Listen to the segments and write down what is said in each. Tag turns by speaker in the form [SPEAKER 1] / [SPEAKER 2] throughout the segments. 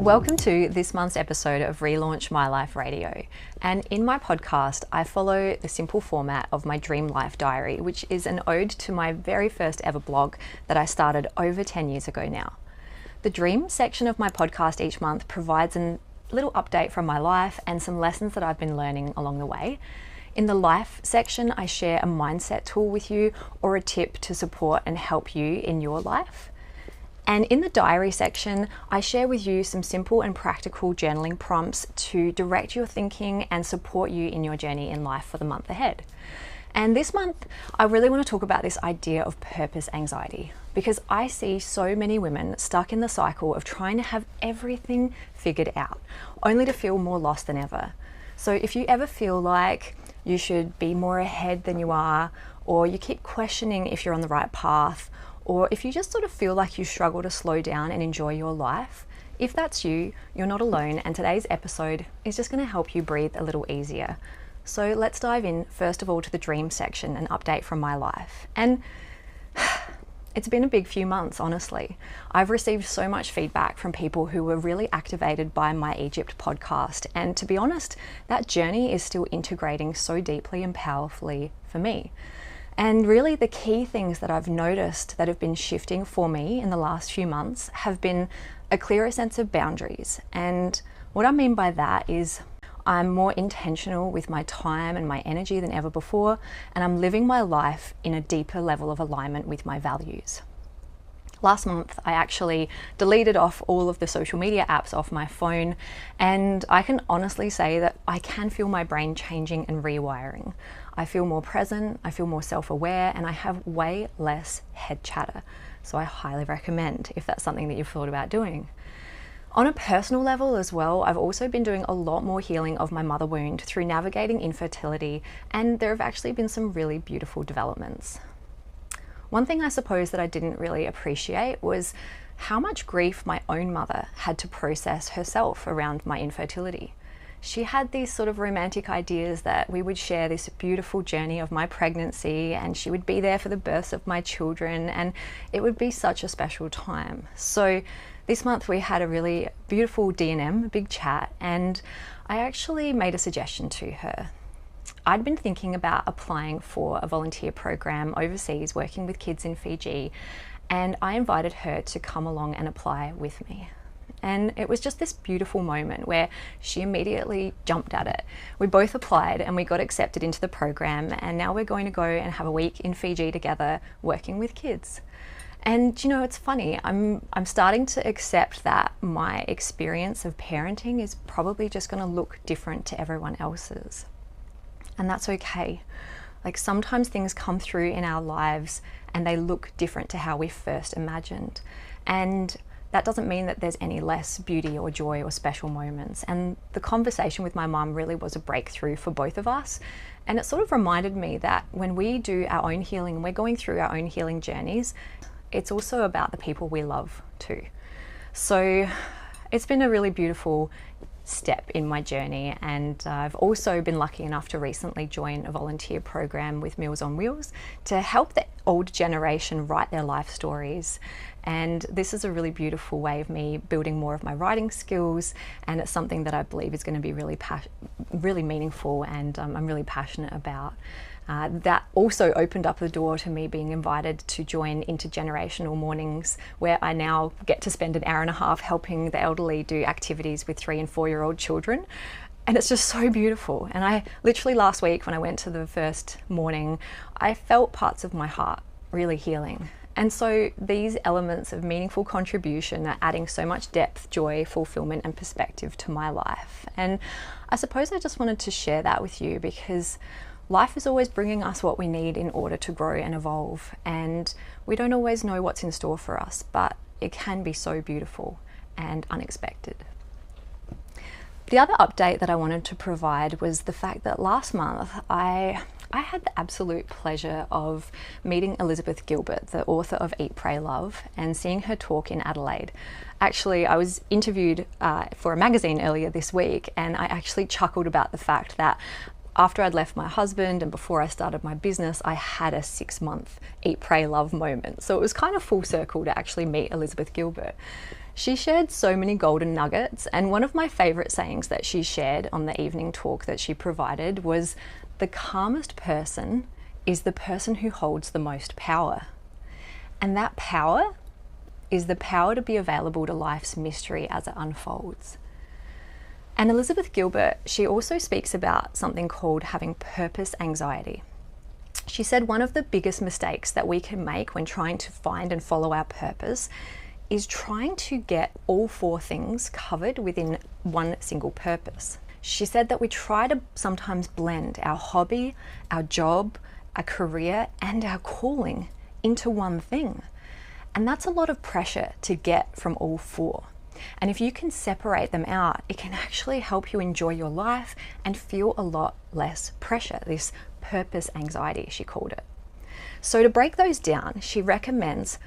[SPEAKER 1] Welcome to this month's episode of Relaunch My Life Radio. And in my podcast, I follow the simple format of my Dream Life Diary, which is an ode to my very first ever blog that I started over 10 years ago now. The Dream section of my podcast each month provides a little update from my life and some lessons that I've been learning along the way. In the Life section, I share a mindset tool with you or a tip to support and help you in your life. And in the Diary section, I share with you some simple and practical journaling prompts to direct your thinking and support you in your journey in life for the month ahead. And this month, I really want to talk about this idea of purpose anxiety, because I see so many women stuck in the cycle of trying to have everything figured out, only to feel more lost than ever. So if you ever feel like you should be more ahead than you are, or you keep questioning if you're on the right path, or if you just sort of feel like you struggle to slow down and enjoy your life, if that's you, you're not alone, and today's episode is just going to help you breathe a little easier. So let's dive in first of all to the Dream section, an update from my life. And it's been a big few months, honestly. I've received so much feedback from people who were really activated by my Egypt podcast. And to be honest, that journey is still integrating so deeply and powerfully for me. And really the key things that I've noticed that have been shifting for me in the last few months have been a clearer sense of boundaries. And what I mean by that is I'm more intentional with my time and my energy than ever before, and I'm living my life in a deeper level of alignment with my values. Last month, I actually deleted off all of the social media apps off my phone, and I can honestly say that I can feel my brain changing and rewiring. I feel more present, I feel more self-aware, and I have way less head chatter. So I highly recommend if that's something that you've thought about doing. On a personal level as well, I've also been doing a lot more healing of my mother wound through navigating infertility, and there have actually been some really beautiful developments. One thing I suppose that I didn't really appreciate was how much grief my own mother had to process herself around my infertility. She had these sort of romantic ideas that we would share this beautiful journey of my pregnancy, and she would be there for the births of my children, and it would be such a special time. So this month we had a really beautiful D&M, a big chat, and I actually made a suggestion to her. I'd been thinking about applying for a volunteer program overseas working with kids in Fiji, and I invited her to come along and apply with me. And it was just this beautiful moment where she immediately jumped at it. We both applied and we got accepted into the program, and now we're going to go and have a week in Fiji together working with kids. And you know, it's funny, I'm starting to accept that my experience of parenting is probably just going to look different to everyone else's. And that's okay. Like sometimes things come through in our lives and they look different to how we first imagined. And that doesn't mean that there's any less beauty or joy or special moments. And the conversation with my mum really was a breakthrough for both of us. And it sort of reminded me that when we do our own healing and we're going through our own healing journeys, it's also about the people we love too. So it's been a really beautiful step in my journey, and I've also been lucky enough to recently join a volunteer program with Meals on Wheels to help the old generation write their life stories. And this is a really beautiful way of me building more of my writing skills, and it's something that I believe is going to be really meaningful, and I'm really passionate about. That also opened up the door to me being invited to join intergenerational mornings, where I now get to spend an hour and a half helping the elderly do activities with 3 and 4-year-old children. And it's just so beautiful. And I literally last week when I went to the first morning, I felt parts of my heart really healing. And so these elements of meaningful contribution are adding so much depth, joy, fulfillment, and perspective to my life. And I suppose I just wanted to share that with you because life is always bringing us what we need in order to grow and evolve, and we don't always know what's in store for us, but it can be so beautiful and unexpected. The other update that I wanted to provide was the fact that last month I had the absolute pleasure of meeting Elizabeth Gilbert, the author of Eat, Pray, Love, and seeing her talk in Adelaide. Actually, I was interviewed for a magazine earlier this week, and I actually chuckled about the fact that after I'd left my husband and before I started my business, I had a 6-month eat, pray, love moment. So it was kind of full circle to actually meet Elizabeth Gilbert. She shared so many golden nuggets, and one of my favorite sayings that she shared on the evening talk that she provided was, "The calmest person is the person who holds the most power." And that power is the power to be available to life's mystery as it unfolds. And Elizabeth Gilbert, she also speaks about something called having purpose anxiety. She said one of the biggest mistakes that we can make when trying to find and follow our purpose is trying to get all 4 things covered within one single purpose. She said that we try to sometimes blend our hobby, our job, our career, and our calling into one thing. And that's a lot of pressure to get from all 4. And if you can separate them out, it can actually help you enjoy your life and feel a lot less pressure, this purpose anxiety, she called it. So to break those down, she recommends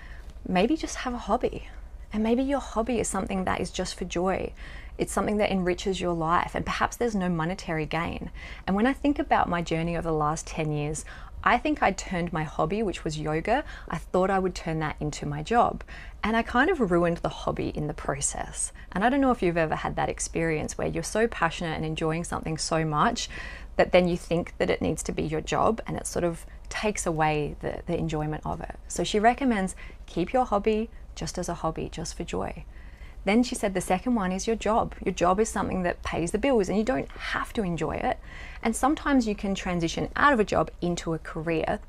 [SPEAKER 1] maybe just have a hobby. And maybe your hobby is something that is just for joy. It's something that enriches your life, and perhaps there's no monetary gain. And when I think about my journey over the last 10 years, I think I turned my hobby, which was yoga, I thought I would turn that into my job. And I kind of ruined the hobby in the process. And I don't know if you've ever had that experience where you're so passionate and enjoying something so much that then you think that it needs to be your job, and it sort of takes away the enjoyment of it. So she recommends keep your hobby just as a hobby, just for joy. Then she said the second one is your job. Your job is something that pays the bills, and you don't have to enjoy it. And sometimes you can transition out of a job into a career.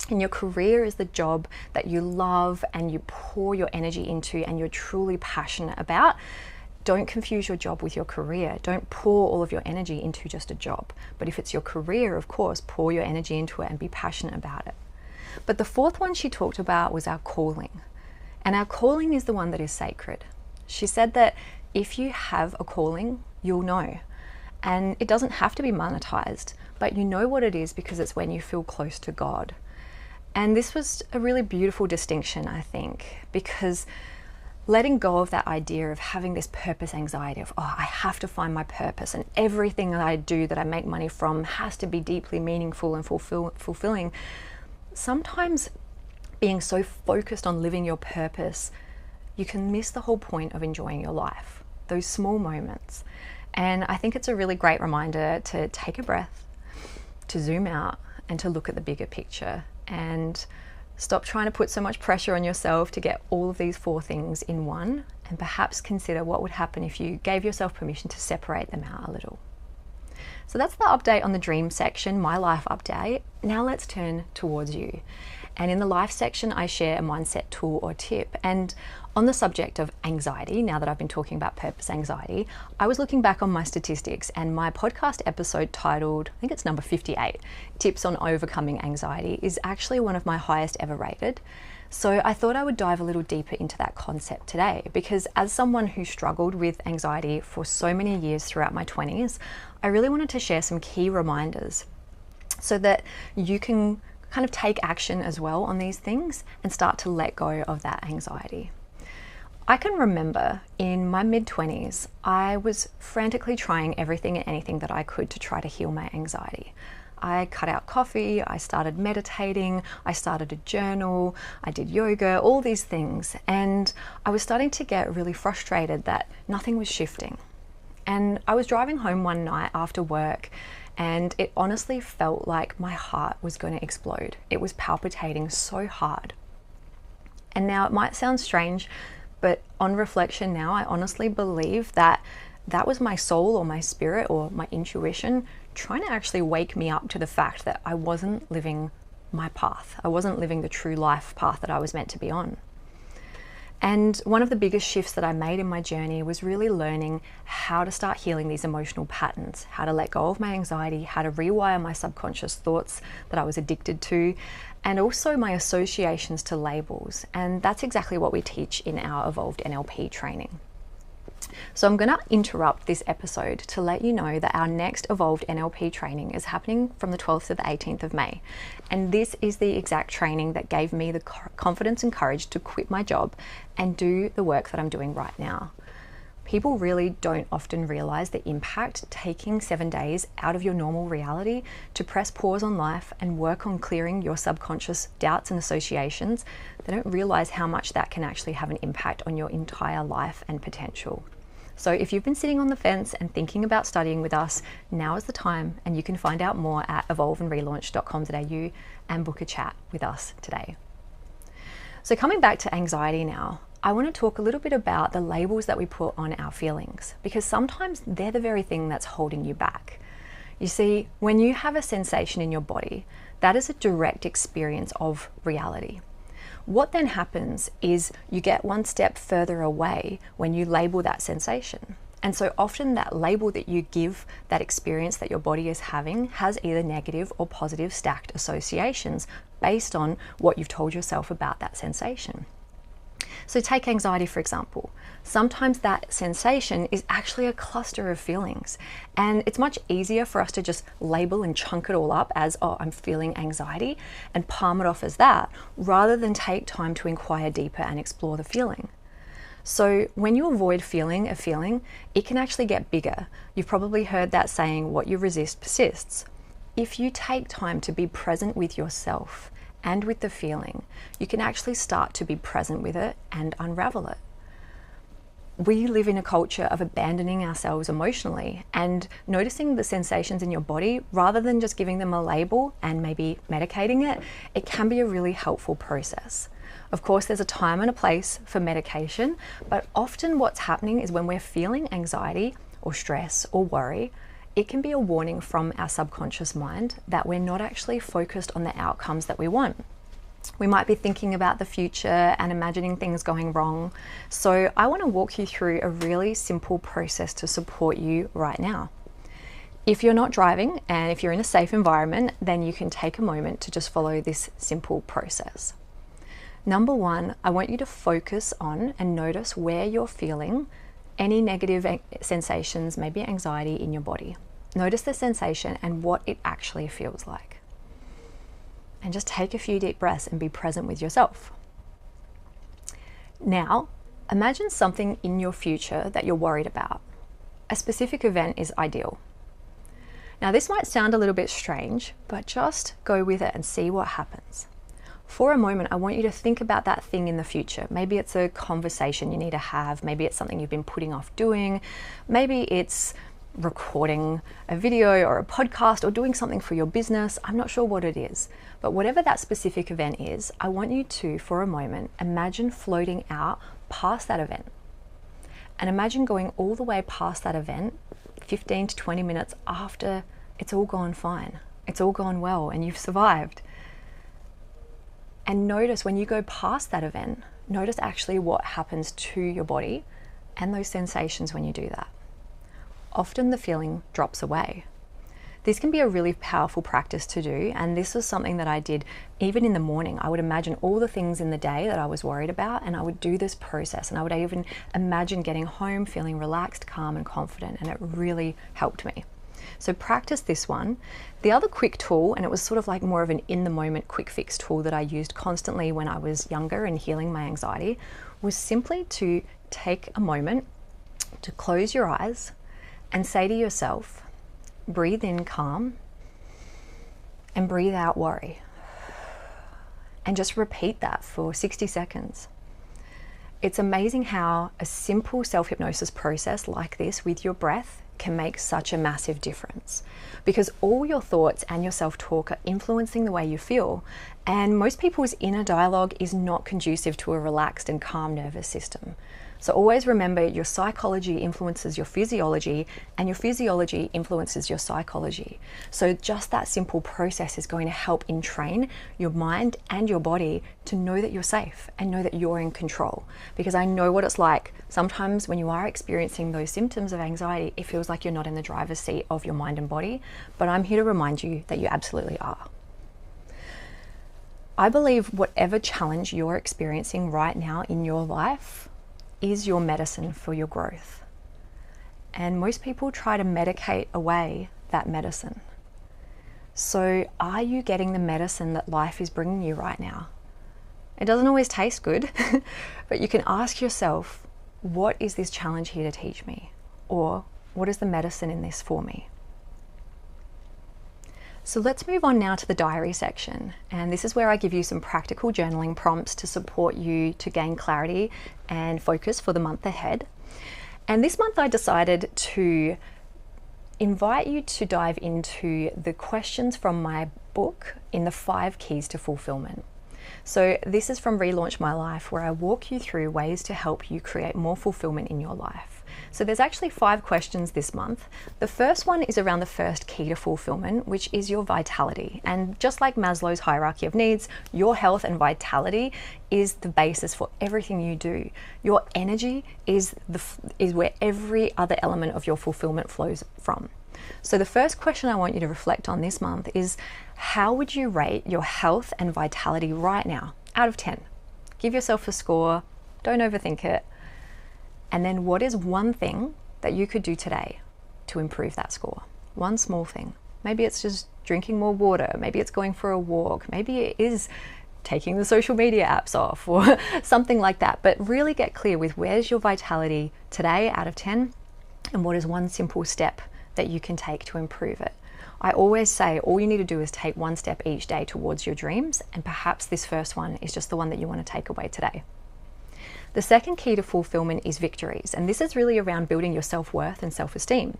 [SPEAKER 1] And your career is the job that you love and you pour your energy into and you're truly passionate about. Don't confuse your job with your career. Don't pour all of your energy into just a job. But if it's your career, of course, pour your energy into it and be passionate about it. But the 4th one she talked about was our calling. And our calling is the one that is sacred. She said that if you have a calling, you'll know. And it doesn't have to be monetized, but you know what it is because it's when you feel close to God. And this was a really beautiful distinction, I think, because letting go of that idea of having this purpose anxiety of, I have to find my purpose and everything that I do that I make money from has to be deeply meaningful and fulfilling. Sometimes being so focused on living your purpose, you can miss the whole point of enjoying your life, those small moments. And I think it's a really great reminder to take a breath, to zoom out, and to look at the bigger picture and stop trying to put so much pressure on yourself to get all of these 4 things in one, and perhaps consider what would happen if you gave yourself permission to separate them out a little. So that's the update on the dream section, my life update. Now let's turn towards you. And in the life section, I share a mindset tool or tip. And on the subject of anxiety, now that I've been talking about purpose anxiety, I was looking back on my statistics, and my podcast episode titled, I think it's number 58, Tips on Overcoming Anxiety, is actually one of my highest ever rated. So I thought I would dive a little deeper into that concept today, because as someone who struggled with anxiety for so many years throughout my 20s, I really wanted to share some key reminders so that you can kind of take action as well on these things and start to let go of that anxiety. I can remember in my mid-20s, I was frantically trying everything and anything that I could to try to heal my anxiety. I cut out coffee, I started meditating, I started a journal, I did yoga, all these things. And I was starting to get really frustrated that nothing was shifting. And I was driving home one night after work, and it honestly felt like my heart was going to explode. It was palpitating so hard. And now it might sound strange, but on reflection now, I honestly believe that that was my soul or my spirit or my intuition trying to actually wake me up to the fact that I wasn't living my path. I wasn't living the true life path that I was meant to be on. And one of the biggest shifts that I made in my journey was really learning how to start healing these emotional patterns, how to let go of my anxiety, how to rewire my subconscious thoughts that I was addicted to, and also my associations to labels. And that's exactly what we teach in our Evolved NLP training. So I'm going to interrupt this episode to let you know that our next Evolved NLP training is happening from the 12th to the 18th of May. And this is the exact training that gave me the confidence and courage to quit my job and do the work that I'm doing right now. People really don't often realize the impact taking 7 days out of your normal reality to press pause on life and work on clearing your subconscious doubts and associations. They don't realize how much that can actually have an impact on your entire life and potential. So if you've been sitting on the fence and thinking about studying with us, now is the time, and you can find out more at evolveandrelaunch.com.au and book a chat with us today. So coming back to anxiety now, I want to talk a little bit about the labels that we put on our feelings, because sometimes they're the very thing that's holding you back. You see, when you have a sensation in your body, that is a direct experience of reality. What then happens is you get one step further away when you label that sensation. And so often that label that you give that experience that your body is having has either negative or positive stacked associations based on what you've told yourself about that sensation. So take anxiety, for example. Sometimes that sensation is actually a cluster of feelings, and it's much easier for us to just label and chunk it all up as, oh, I'm feeling anxiety, and palm it off as that, rather than take time to inquire deeper and explore the feeling. So when you avoid feeling a feeling, it can actually get bigger. You've probably heard that saying, what you resist persists. If you take time to be present with yourself and with the feeling, you can actually start to be present with it and unravel it. We live in a culture of abandoning ourselves emotionally, and noticing the sensations in your body rather than just giving them a label and maybe medicating it, it can be a really helpful process. Of course, there's a time and a place for medication, but often what's happening is when we're feeling anxiety or stress or worry, it can be a warning from our subconscious mind that we're not actually focused on the outcomes that we want. We might be thinking about the future and imagining things going wrong. So I want to walk you through a really simple process to support you right now. If you're not driving and if you're in a safe environment, then you can take a moment to just follow this simple process. Number one, I want you to focus on and notice where you're feeling any negative sensations, maybe anxiety in your body. Notice the sensation and what it actually feels like. And just take a few deep breaths and be present with yourself. Now, imagine something in your future that you're worried about. A specific event is ideal. Now, this might sound a little bit strange, but just go with it and see what happens. For a moment, I want you to think about that thing in the future. Maybe it's a conversation you need to have. Maybe it's something you've been putting off doing. Maybe it's recording a video or a podcast or doing something for your business. I'm not sure what it is, but whatever that specific event is, I want you to, for a moment, imagine floating out past that event. And imagine going all the way past that event 15 to 20 minutes after it's all gone fine. It's all gone well and you've survived. And notice when you go past that event, notice actually what happens to your body and those sensations when you do that. Often the feeling drops away. This can be a really powerful practice to do, and this was something that I did even in the morning. I would imagine all the things in the day that I was worried about, and I would do this process, and I would even imagine getting home feeling relaxed, calm and confident, and it really helped me. So practice this one. The other quick tool, and it was sort of like more of an in-the-moment quick fix tool that I used constantly when I was younger and healing my anxiety, was simply to take a moment to close your eyes and say to yourself, breathe in calm and breathe out worry. And just repeat that for 60 seconds. It's amazing how a simple self-hypnosis process like this with your breath can make such a massive difference, because all your thoughts and your self-talk are influencing the way you feel, and most people's inner dialogue is not conducive to a relaxed and calm nervous system. So always remember, your psychology influences your physiology, and your physiology influences your psychology. So just that simple process is going to help entrain your mind and your body to know that you're safe and know that you're in control. Because I know what it's like. Sometimes when you are experiencing those symptoms of anxiety, it feels like you're not in the driver's seat of your mind and body, but I'm here to remind you that you absolutely are. I believe whatever challenge you're experiencing right now in your life is your medicine for your growth. And most people try to medicate away that medicine. So are you getting the medicine that life is bringing you right now? It doesn't always taste good, but you can ask yourself, what is this challenge here to teach me? Or what is the medicine in this for me? So let's move on now to the diary section. And this is where I give you some practical journaling prompts to support you to gain clarity and focus for the month ahead. And this month I decided to invite you to dive into the questions from my book in the 5 Keys to Fulfillment. So this is from Relaunch My Life, where I walk you through ways to help you create more fulfillment in your life. So there's actually 5 questions this month. The first one is around the first key to fulfillment, which is your vitality. And just like Maslow's hierarchy of needs, your health and vitality is the basis for everything you do. Your energy is where every other element of your fulfillment flows from. So the first question I want you to reflect on this month is, how would you rate your health and vitality right now out of 10? Give yourself a score, don't overthink it. And then what is one thing that you could do today to improve that score? One small thing. Maybe it's just drinking more water. Maybe it's going for a walk. Maybe it is taking the social media apps off or something like that. But really get clear with where's your vitality today out of 10 and what is one simple step that you can take to improve it. I always say all you need to do is take one step each day towards your dreams, and perhaps this first one is just the one that you want to take away today. The second key to fulfillment is victories, and this is really around building your self-worth and self-esteem.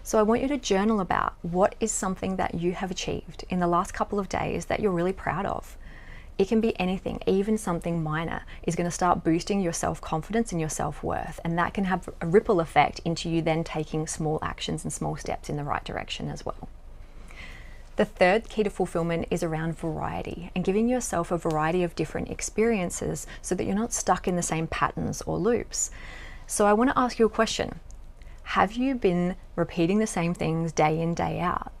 [SPEAKER 1] So I want you to journal about what is something that you have achieved in the last couple of days that you're really proud of. It can be anything, even something minor is going to start boosting your self-confidence and your self-worth, and that can have a ripple effect into you then taking small actions and small steps in the right direction as well. The third key to fulfillment is around variety and giving yourself a variety of different experiences so that you're not stuck in the same patterns or loops. So I want to ask you a question. Have you been repeating the same things day in, day out?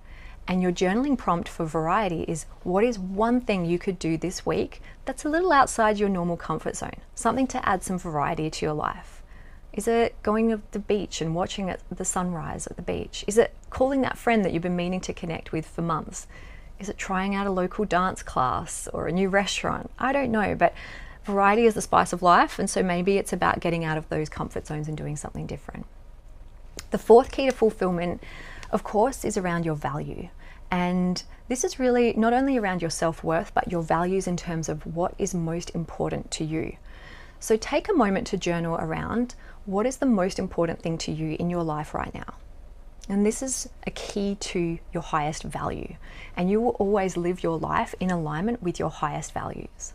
[SPEAKER 1] And your journaling prompt for variety is, what is one thing you could do this week that's a little outside your normal comfort zone? Something to add some variety to your life. Is it going to the beach and watching the sunrise at the beach? Is it calling that friend that you've been meaning to connect with for months? Is it trying out a local dance class or a new restaurant? I don't know, but variety is the spice of life, and so maybe it's about getting out of those comfort zones and doing something different. The fourth key to fulfillment, of course, is around your value. And this is really not only around your self-worth, but your values in terms of what is most important to you. So take a moment to journal around what is the most important thing to you in your life right now. And this is a key to your highest value. And you will always live your life in alignment with your highest values.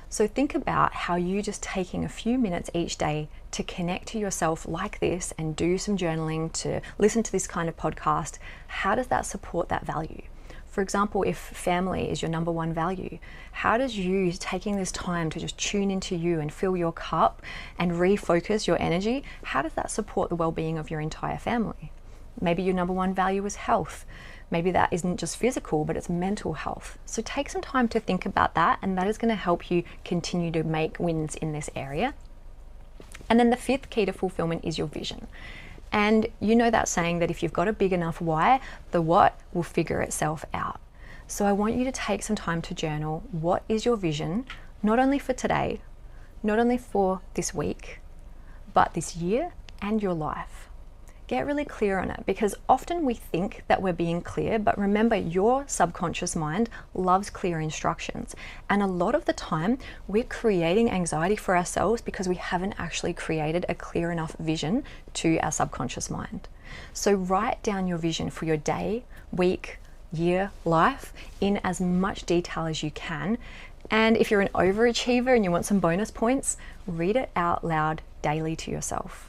[SPEAKER 1] So think about how you just taking a few minutes each day to connect to yourself like this and do some journaling, to listen to this kind of podcast, how does that support that value? For example, if family is your number one value, how does you taking this time to just tune into you and fill your cup and refocus your energy, how does that support the well-being of your entire family? Maybe your number one value is health. Maybe that isn't just physical, but it's mental health. So take some time to think about that, and that is going to help you continue to make wins in this area. And then the fifth key to fulfillment is your vision. And you know that saying that if you've got a big enough why, the what will figure itself out. So I want you to take some time to journal. What is your vision, not only for today, not only for this week, but this year and your life? Get really clear on it, because often we think that we're being clear, but remember, your subconscious mind loves clear instructions. And a lot of the time we're creating anxiety for ourselves because we haven't actually created a clear enough vision to our subconscious mind. So write down your vision for your day, week, year, life in as much detail as you can. And if you're an overachiever and you want some bonus points, read it out loud daily to yourself.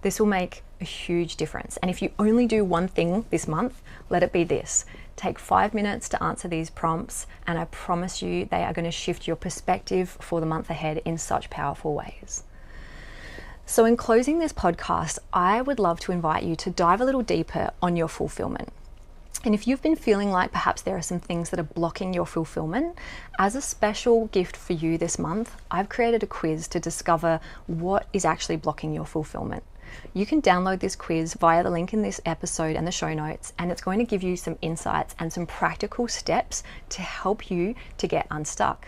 [SPEAKER 1] This will make a huge difference. And if you only do one thing this month, let it be this. Take 5 minutes to answer these prompts, and I promise you they are going to shift your perspective for the month ahead in such powerful ways. So in closing this podcast, I would love to invite you to dive a little deeper on your fulfillment. And if you've been feeling like perhaps there are some things that are blocking your fulfillment, as a special gift for you this month, I've created a quiz to discover what is actually blocking your fulfillment. You can download this quiz via the link in this episode and the show notes, and it's going to give you some insights and some practical steps to help you to get unstuck.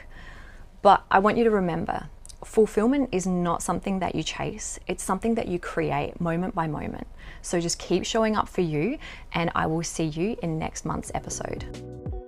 [SPEAKER 1] But I want you to remember, fulfillment is not something that you chase, it's something that you create moment by moment. So just keep showing up for you, and I will see you in next month's episode.